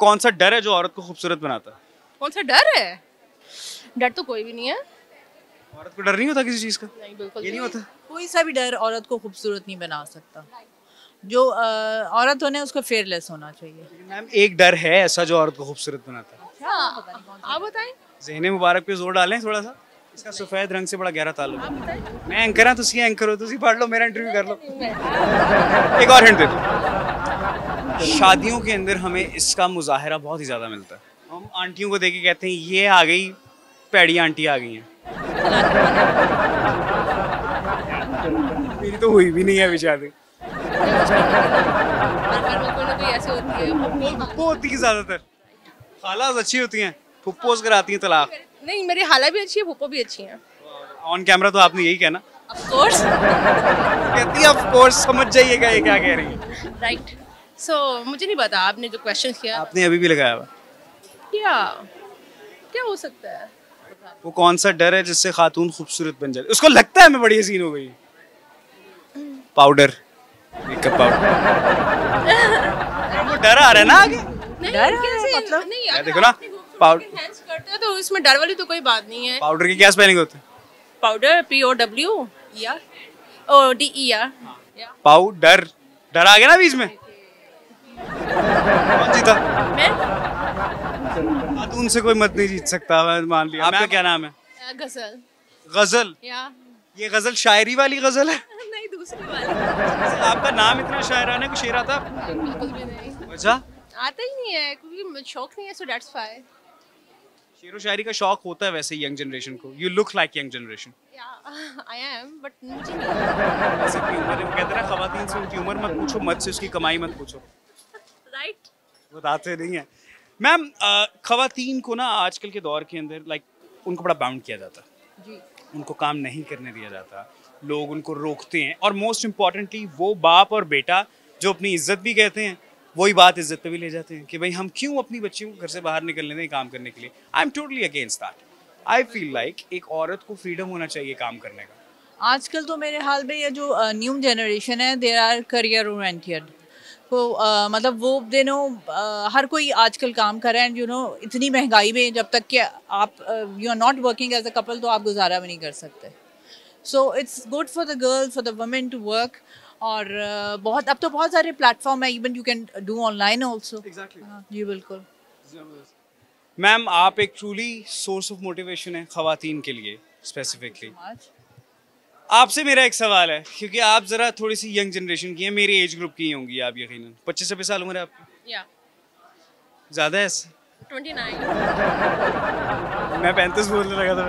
कौन सा डर है जो औरत को खूबसूरत बनाता है? कौन सा डर है? डर तो कोई भी नहीं है। औरत को डर नहीं होता किसी चीज का? नहीं, बिल्कुल ये नहीं होता? कोई सा भी डर औरत को खूबसूरत नहीं बना सकता। जो औरत होने उसको फेयरलेस होना चाहिए। मैम एक डर है ऐसा जो औरत को खूबसूरत बनाता है। आप बताएं। ज़हन मुबारक पे जोर डालें थोड़ा सा। इसका सफेद रंग से बड़ा गहरा ताल्लुक है। मैं एंकर हां, तुसी एंकर हो, तुसी पढ़ लो, मेरा इंटरव्यू कर लो। एक और हिंट दे दो। शादियों के अंदर हमें इसका मुजाहरा बहुत ही ज्यादा मिलता है। हम आंटियों को देख के कहते हैं ये आ गई, पैड़ी आंटी आ गई हैं। मेरी तो हुई भी नहीं है अभी शादी। फुप्पो होती है ज्यादातर, खालास अच्छी होती हैं, फुप्पोस कराती हैं तलाक। नहीं, मेरी हाला भी अच्छी है, फुप्पो भी अच्छी है। ऑन कैमरा तो आपने यही कहना। Of course. कहती है ऑफ कोर्स, समझ जाइएगा ये क्या कह रही है। राइट। सो मुझे नहीं पता, आपने जो क्वेश्चन किया आपने अभी भी लगाया हुआ। क्या क्या हो सकता है? वो कौन सा डर है जिससे खातून खूबसूरत बन जाती? उसको लगता है मैं बड़ी हसीन हो गई। Powder, makeup powder. वो डर आ रहा है ना आगे। डर कैसे? मतलब नहीं यार, देखो ना, पाउडर enhance करते हो तो इसमें डर वाली तो कोई बात नहीं है। पाउडर के क्या स्पेलिंग होते हैं? Powder POWDER। पाउडर, डर आ गया ना बीच में। कौन जीता? मैं खातून से कोई मत नहीं जीत सकता, मैं मान लिया। आपका क्या नाम है? गजल। गजल? या ये गजल शायरी वाली गजल है? नहीं, दूसरी वाली। आपका नाम इतना शायराना को शेर आता? बिल्कुल भी नहीं अच्छा, आता ही नहीं है क्योंकि शौक नहीं है, सो दैट्स व्हाई। शेर व शायरी का शौक होता है वैसे यंग जनरेशन को। You look like young generation. या आई एम, बट मुझे नहीं। वैसे की उम्र है, वो कहते हैं ना खवातीन से उनकी उम्र मत पूछो, मत से उसकी कमाई मत पूछो। राइट। बताते नहीं है। मैम खवातीन को ना आजकल के दौर के अंदर उनको बड़ा बाउंड किया जाता है जी। उनको काम नहीं करने दिया जाता, लोग उनको रोकते हैं, और मोस्ट इम्पॉर्टेंटली वो बाप और बेटा जो अपनी इज्जत भी कहते हैं वही बात इज्जत पे भी ले जाते हैं कि भाई हम क्यों अपनी बच्चियों को घर से बाहर निकलने दें काम करने के लिए। I am totally against that. I feel like एक औरत को फ्रीडम होना चाहिए काम करने का। आजकल तो मेरे हाल में ये जो न्यू जनरेशन है, दे आर करियर ओरिएंटेड। तो मतलब वो हर कोई आजकल काम कर रहा है। यू नो इतनी महंगाई में जब तक कि आप you are not working as a couple तो आप गुजारा भी नहीं कर सकते। So it's good for the girls, for the women to work. और अब तो बहुत सारे प्लेटफॉर्म है, even you can do online also. जी बिल्कुल। मैम आप एक ट्रूली सोर्स ऑफ मोटिवेशन है खवातीन के लिए स्पेसिफिकली। आपसे मेरा एक सवाल है, क्योंकि आप जरा थोड़ी सी यंग जनरेशन की हैं, मेरी एज ग्रुप की होंगी आप यकीनन। 25 साल उम्र है आपकी? या ज्यादा है? 29। मैं 35 बोलने लगा था।